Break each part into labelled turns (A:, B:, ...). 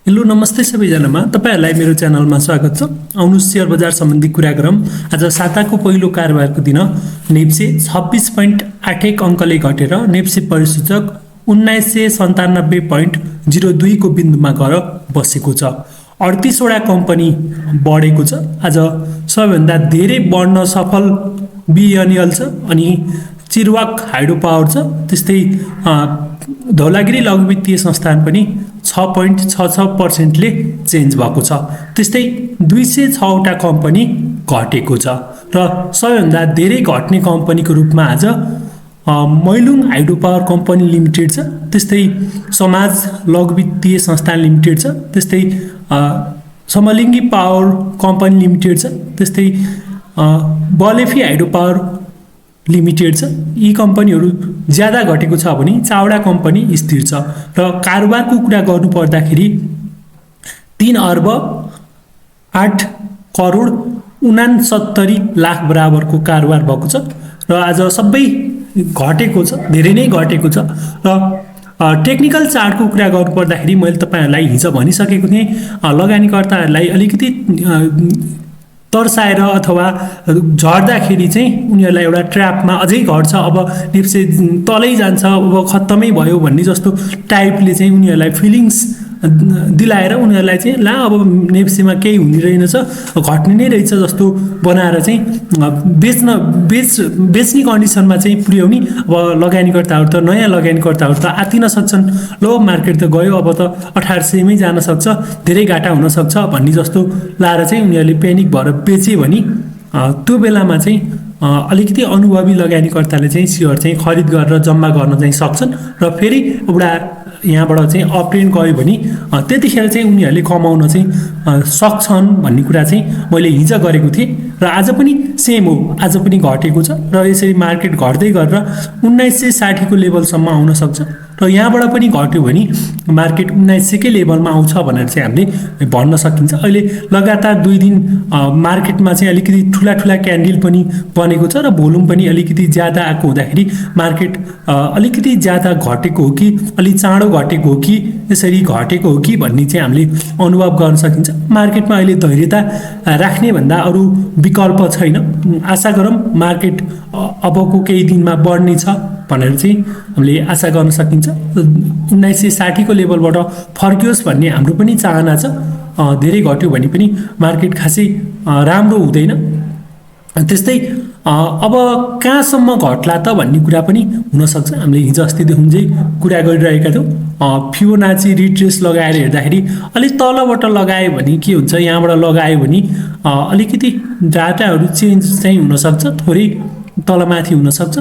A: Hello नमस्ते सबैजनामा तपाईहरुलाई मेरो च्यानलमा स्वागत छ। आउनुस् शेयर बजार सम्बन्धी कुरा गरौँ। आज साताको पहिलो कारोबारको दिन नेप्से 26.81 अङ्कले घटेर नेप्से परिसूचक 1997.02 को बिन्दुमा गएर बसेको छ। 38 वटा कम्पनी बढेको छ। आज सबैभन्दा धेरै बढ्न सफल बिएनएल छ अनि चिरवाक हाइड्रो पावर छ। त्यस्तै धौलागिरी लघु वित्तीय संस्थान पनि 6.66% ले चेन्ज भएको छ। त्यस्तै 206 वटा कम्पनी घटेको छ र सबैभन्दा धेरै घट्ने कम्पनीको रूपमा आज Mailung hydro power company limited छ। त्यस्तै समाज लघु वित्तीय संस्थान लिमिटेड छ। त्यस्तै समलिङ्गी पावर कम्पनी लिमिटेड छ। त्यस्तै बलेफी हाइड्रो पावर लिमिटेड छ। यी कम्पनीहरू ज्यादा घटेको छ भने चावडा कम्पनी स्थिर छ र कारोबारको कुरा गर्नु पर्दाखेरि 3 अर्ब 8 करोड 69 लाख बराबरको कारोबार भएको छ र आज सबै घटेको छ, धेरै नै घटेको छ। र टेक्निकल चार्टको कुरा गर्नु पर्दाखेरि मैले तपाईहरुलाई हिजो भनिसकेको थिएँ, लगानीकर्ताहरूलाई अलिकति तर्साएर अथवा झर्दाखेरि चाहिँ उनीहरूलाई एउटा ट्र्यापमा अझै घट्छ, अब नेप्से तलै जान्छ, अब खत्तमै भयो भन्ने जस्तो टाइपले चाहिँ उनीहरूलाई फिलिङ्स दिलाएर उनीहरूलाई चाहिँ ला अब नेप्सेमा केही हुने रहेनछ, घट्ने नै रहेछ जस्तो बनाएर चाहिँ बेच्ने कन्डिसनमा चाहिँ पुर्याउने। अब लगानीकर्ताहरू त नयाँ लगानीकर्ताहरू त आत्तिन सक्छन्, लो मार्केट त गयो अब त 1800 मै जान सक्छ, धेरै घाटा हुन सक्छ भन्ने जस्तो लाएर चाहिँ उनीहरूले प्यानिक भएर बेचे भने त्यो बेलामा चाहिँ अलिकति अनुभवी लगानीकर्ताले चाहिँ सेयर चाहिँ खरिद गरेर जम्मा गर्न चाहिँ सक्छन् र फेरि एउटा यहाँबाट चाहिँ अपट्रेन्ड गयो भने त्यतिखेर चाहिँ उनीहरूले कमाउन चाहिँ सक्छन् भन्ने कुरा चाहिँ मैले हिजो गरेको थिएँ र आज पनि सेम हो। आज पनि घटेको छ र यसरी मार्केट घट्दै गरेर 1960 को लेभलसम्म आउन सक्छ र यहाँबाट पनि घट्यो भने मार्केट 1900 कै लेभलमा आउँछ भनेर चाहिँ हामीले भन्न सकिन्छ। अहिले लगातार 2 दिन मार्केटमा चाहिँ अलिकति ठुला क्यान्डल पनि बनेको छ र भोल्युम पनि अलिकति ज्यादा आएको हुँदाखेरि मार्केट अलिकति ज्यादा घटेको हो कि अलि चाँडो घटेको हो कि यसरी घटेको हो कि भन्ने चाहिँ हामीले अनुभव गर्न सकिन्छ। मार्केटमा अहिले धैर्यता राख्ने भन्दा अरू विकल्प छैन। आशा गरौँ मार्केट अबको केही दिनमा बढ्ने छ भनेर चाहिँ हामीले आशा गर्न सकिन्छ। 1960 को लेभलबाट फर्कियोस् भन्ने हाम्रो पनि चाहना छ। धेरै घट्यो भने पनि मार्केट खासै राम्रो हुँदैन। त्यस्तै अब कहाँसम्म घट्ला त भन्ने कुरा पनि हुनसक्छ। हामीले हिजो अस्तिदेखि चाहिँ कुरा गरिरहेका थियौँ, फिबोनाची रिट्रेस लगाएर हेर्दाखेरि अलिक तलबाट लगायो भने के हुन्छ, यहाँबाट लगायो भने अलिकति डाटाहरू चेन्ज चाहिँ हुनसक्छ, थोरै तलमाथि हुनसक्छ।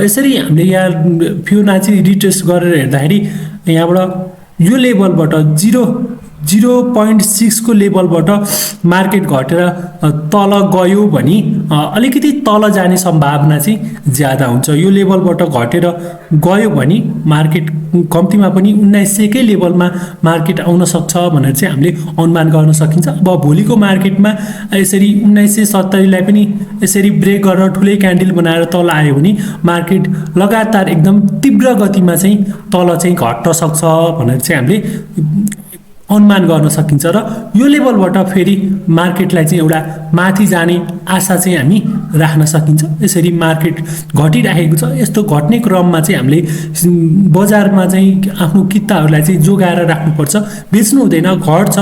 A: यसरी हामीले यहाँ फिबोनाची रिट्रेस गरेर हेर्दाखेरि यहाँबाट यो लेभलबाट 0.6 को लेभलबाट मार्केट घटेर तल गयो भने अलिकति तल जाने सम्भावना चाहिँ ज्यादा हुन्छ। यो लेभलबाट घटेर गयो भने मार्केट कम्तीमा पनि 1900 कै लेभलमा मार्केट आउन सक्छ भनेर चाहिँ हामीले अनुमान गर्न सकिन्छ। अब भोलिको मार्केटमा यसरी 1970 लाई पनि यसरी ब्रेक गरेर ठुलै क्यान्डल बनाएर तल आयो भने मार्केट लगातार एकदम तीव्र गतिमा चाहिँ तल चाहिँ घट्न सक्छ भनेर चाहिँ हामीले अनुमान गर्न सकिन्छ र यो लेभलबाट फेरि मार्केटलाई चाहिँ एउटा माथि जाने आशा चाहिँ हामी राख्न सकिन्छ। यसरी मार्केट घटिरहेको छ। यस्तो घट्ने क्रममा चाहिँ हामीले बजारमा चाहिँ आफ्नो किताहरूलाई चाहिँ जोगाएर राख्नुपर्छ, बेच्नु हुँदैन। घट्छ,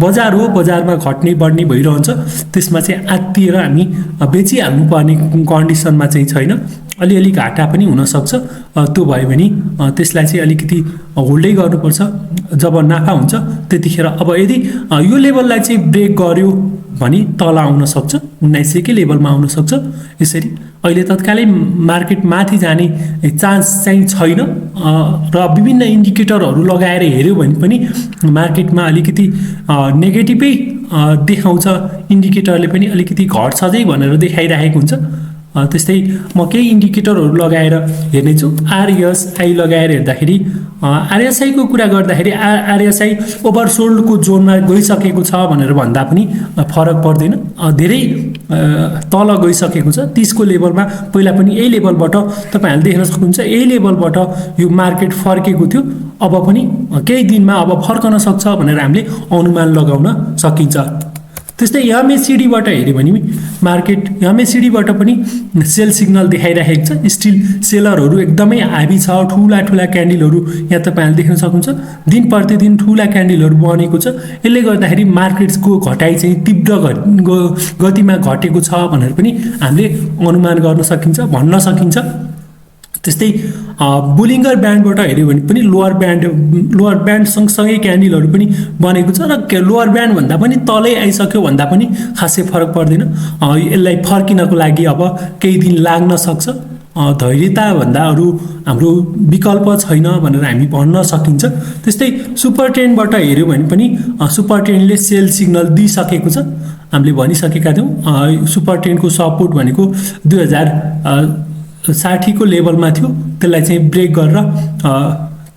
A: बजार हो, बजारमा घट्ने बढ्ने भइरहन्छ, त्यसमा चाहिँ आत्तिएर हामी बेचिहाल्नु पर्ने कन्डिसनमा चाहिँ छैन। अलिअलि घाटा पनि हुनसक्छ, त्यो भयो भने त्यसलाई चाहिँ अलिकति होल्डै गर्नुपर्छ। जब नाफा हुन्छ त्यतिखेर अब यदि यो लेभललाई चाहिँ ब्रेक गर्यो भने तल आउन सक्छ, 1900 कै लेभलमा आउन सक्छ। यसरी अहिले तत्कालै मार्केट माथि जाने चान्स चाहिँ छैन र विभिन्न इन्डिकेटरहरू लगाएर हेऱ्यो भने पनि मार्केटमा अलिकति नेगेटिभै देखाउँछ। इन्डिकेटरले पनि अलिकति घट्छ चाहिँ भनेर देखाइरहेको हुन्छ। त्यस्तै म केही इन्डिकेटरहरू लगाएर हेर्नेछु। आरएसआई लगाएर हेर्दाखेरि आरएसआईको कुरा गर्दाखेरि आरएसआई ओभरसोल्डको जोनमा गइसकेको छ भनेर भन्दा पनि फरक पर्दैन। धेरै तल गइसकेको छ 30 को लेभलमा। पहिला पनि यही लेभलबाट तपाईँहरूले देख्न सक्नुहुन्छ, यही लेभलबाट यो मार्केट फर्केको थियो। अब पनि केही दिनमा अब फर्कन सक्छ भनेर हामीले अनुमान लगाउन सकिन्छ। त्यस्तै एमएसिडीबाट हेऱ्यो भने मार्केट एमएसिडीबाट पनि सेल सिग्नल देखाइरहेको छ। स्टिल सेलरहरू एकदमै हाबी छ। ठुला ठुला क्यान्डलहरू यहाँ तपाईँहरूले देख्न सक्नुहुन्छ। दिन प्रतिदिन ठुला क्यान्डलहरू बनेको छ। यसले गर्दाखेरि मार्केटको घटाइ चाहिँ तीव्र गतिमा घटेको छ भनेर पनि हामीले अनुमान गर्न सकिन्छ, भन्न सकिन्छ। त्यस्तै बुलिङ्गर ब्यान्डबाट हेऱ्यो भने पनि लोअर ब्यान्ड सँगसँगै क्यान्डलहरू पनि बनेको छ र लोअर ब्यान्ड भन्दा पनि तलै आइसक्यो भन्दा पनि खासै फरक पर्दैन। यसलाई फर्किनको लागि अब केही दिन लाग्न सक्छ। धैर्यता भन्दा अरू हाम्रो विकल्प छैन भनेर हामी भन्न सकिन्छ। त्यस्तै सुपर ट्रेन्डबाट हेऱ्यो भने पनि सुपर ट्रेन्डले सेल सिग्नल दिइसकेको छ। हामीले भनिसकेका थियौँ सुपर ट्रेन्डको सपोर्ट भनेको 2060 को लेभलमा थियो। त्यसलाई चाहिँ ब्रेक गरेर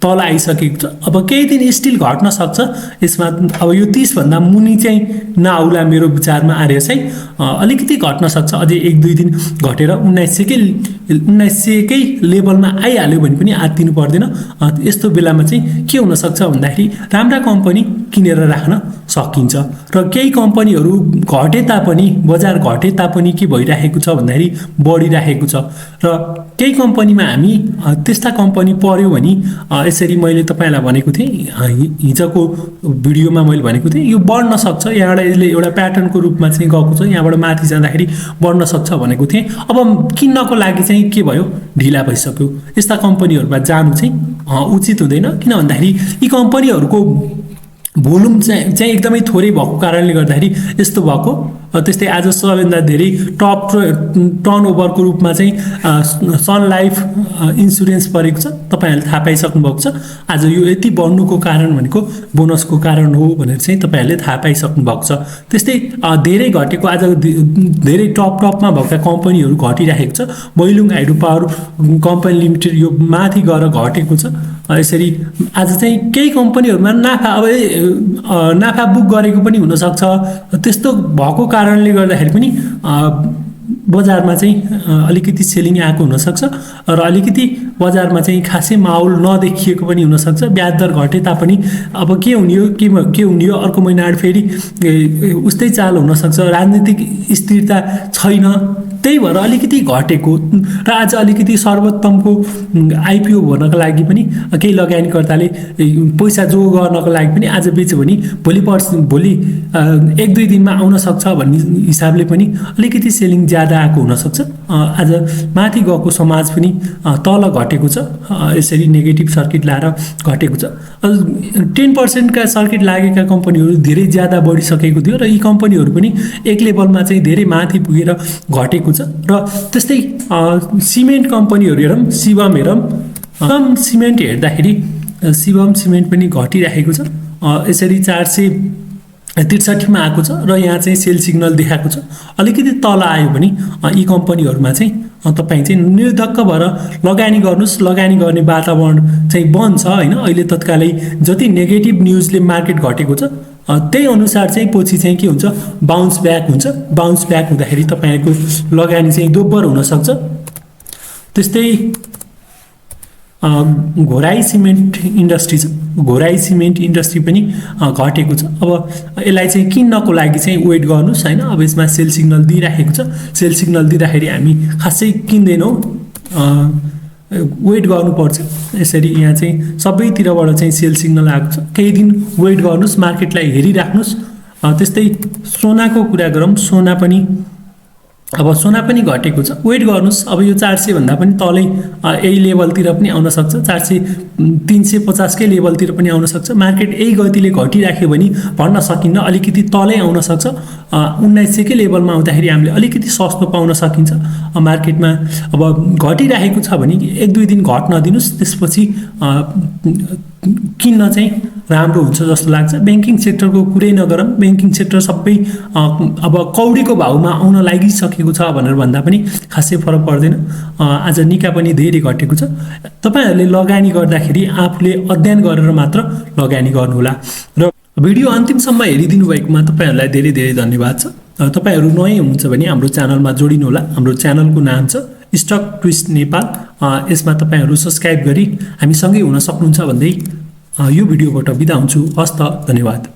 A: तल आइसकेको छ। अब केही दिन स्टिल घट्न सक्छ यसमा। अब यो 30 भन्दा मुनि चाहिँ नआउला मेरो विचारमा। आरएसआई अलिकति घट्न सक्छ, अझै 1-2 दिन घटेर 1900 कै लेभलमा आइहाल्यो भने पनि आत्तिनु पर्दैन। यस्तो बेलामा चाहिँ के हुनसक्छ भन्दाखेरि राम्रा कम्पनी किनेर राख्न सकिन्छ। र केही कम्पनीहरू घटे तापनि, बजार घटे तापनि के भइरहेको छ भन्दाखेरि बढिरहेको छ। र केही कम्पनीमा हामी त्यस्ता कम्पनी पर्यो भने यसरी मैले तपाईँलाई भनेको थिएँ, हिजोको भिडियोमा मैले भनेको थिएँ यो बढ्न सक्छ। यहाँबाट यसले एउटा प्याटर्नको रूपमा चाहिँ गएको छ, यहाँबाट माथि जाँदाखेरि बढ्न सक्छ भनेको थिएँ। अब किन्नको लागि चाहिँ के भयो, ढिला भइसक्यो। यस्ता कम्पनीहरूमा जानु चाहिँ उचित हुँदैन। किन भन्दाखेरि यी कम्पनीहरूको भोल्युम चाहिँ एकदमै थोरै भएको कारणले गर्दाखेरि यस्तो भएको। त्यस्तै आज सबैभन्दा धेरै टप टर्नओभरको रूपमा चाहिँ सन लाइफ इन्सुरेन्स परेको छ। तपाईँहरूले थाहा पाइसक्नु भएको छ। आज यो यति बढ्नुको कारण भनेको बोनसको कारण हो भनेर चाहिँ तपाईँहरूले थाहा पाइसक्नु भएको छ। त्यस्तै धेरै घटेको, आज धेरै टपमा भएका कम्पनीहरू घटिरहेको छ। बैलुङ हाइड्रो पावर कम्पनी लिमिटेड यो माथि गएर घटेको छ। यसरी आज चाहिँ केही कम्पनीहरूमा नाफा बुक गरेको पनि हुनसक्छ। त्यस्तो भएको कारणले गर्दाखेरि पनि बजारमा चाहिँ अलिकति सेलिङ आएको हुनसक्छ र अलिकति बजारमा चाहिँ खासै माहौल नदेखिएको पनि हुनसक्छ। ब्याज दर घटे तापनि अब के हुने हो अर्को महिना फेरि उस्तै चाल हुनसक्छ। राजनीतिक स्थिरता छैन, त्यही भएर अलिकति घटेको। र आज अलिकति सर्वोत्तमको आइपिओ भन्नको लागि पनि केही लगानीकर्ताले पैसा जो गर्नको लागि पनि आज बेच्यो भने भोलि 1-2 दिनमा आउन सक्छ भन्ने हिसाबले पनि अलिकति सेलिङ ज्यादा आएको हुनसक्छ। आज माथि गएको समाज पनि तल घटेको छ। यसरी नेगेटिभ सर्किट लाएर घटेको छ। 10% का सर्किट लागेका कम्पनीहरू धेरै ज्यादा बढिसकेको थियो र यी कम्पनीहरू पनि एक लेभलमा चाहिँ धेरै माथि पुगेर घटेको छ। र त्यस्तै सिमेन्ट कम्पनीहरू हेरौँ, शिवम हेरौँ। सिमेन्ट हेर्दाखेरि शिवम सिमेन्ट पनि घटिरहेको छ। यसरी 463 मा आएको छ र यहाँ चाहिँ सेल सिग्नल देखाएको छ। अलिकति तल आयो भने यी कम्पनीहरूमा चाहिँ तपाईँ चाहिँ निर्धक्क भएर लगानी गर्नुहोस्। लगानी गर्ने वातावरण चाहिँ बन्छ होइन। अहिले तत्कालै जति नेगेटिभ न्युजले मार्केट घटेको छ त्यही अनुसार चाहिँ पछि चाहिँ के हुन्छ, बाउन्स ब्याक हुन्छ। बाउन्स ब्याक हुँदाखेरि तपाईँको लगानी चाहिँ दोब्बर हुनसक्छ। त्यस्तै घोराई सिमेन्ट इन्डस्ट्री छ। घोराई सिमेन्ट इन्डस्ट्री पनि घटेको छ। अब यसलाई चाहिँ किन्नको लागि चाहिँ वेट गर्नुहोस् होइन। अब यसमा सेल सिग्नल दिइराखेको छ। सेल सिग्नल दिँदाखेरि हामी खासै किन्दैनौँ, वेट गर्नुपर्छ। यसरी यहाँ चाहिँ सबैतिरबाट चाहिँ सेल सिग्नल आएको छ। केही दिन वेट गर्नुहोस्, मार्केटलाई हेरिराख्नुहोस्। त्यस्तै सोनाको कुरा गरौँ। सोना पनि घटेको छ। वेट गर्नुहोस्। अब यो 400 भन्दा पनि तलै यही लेभलतिर पनि आउन सक्छ। 350 कै लेभलतिर पनि आउन सक्छ। मार्केट यही गतिले घटिराख्यो भने भन्न सकिन्न, अलिकति तलै आउन सक्छ। 1900 कै लेभलमा आउँदाखेरि हामीले अलिकति सस्तो पाउन सकिन्छ। मार्केटमा अब घटिरहेको छ भने 1-2 दिन घट्न दिनुहोस्। त्यसपछि किन्न चाहिँ राम्रो हुन्छ जस्तो लाग्छ। ब्याङ्किङ सेक्टरको कुरै नगरौँ, ब्याङ्किङ सेक्टर सबै अब कौडीको भाउमा आउन लागिसकेको छ भनेर भन्दा पनि खासै फरक पर्दैन। आज निका पनि धेरै घटेको छ। तपाईँहरूले लगानी गर्दाखेरि आफूले अध्ययन गरेर मात्र लगानी गर्नुहोला। र भिडियो अन्तिमसम्म हेरिदिनु भएकोमा तपाईँहरूलाई धेरै धेरै धन्यवाद छ। तपाईँहरू नयाँ हुनुहुन्छ भने हाम्रो च्यानलमा जोडिनुहोला। हाम्रो च्यानलको नाम छ स्टक ट्विस्ट नेपाल। यसमा तपाईँहरू सब्सक्राइब गरी हामीसँगै हुन सक्नुहुन्छ भन्दै यो भिडियोबाट बिदा हुन्छु। हस्त, धन्यवाद।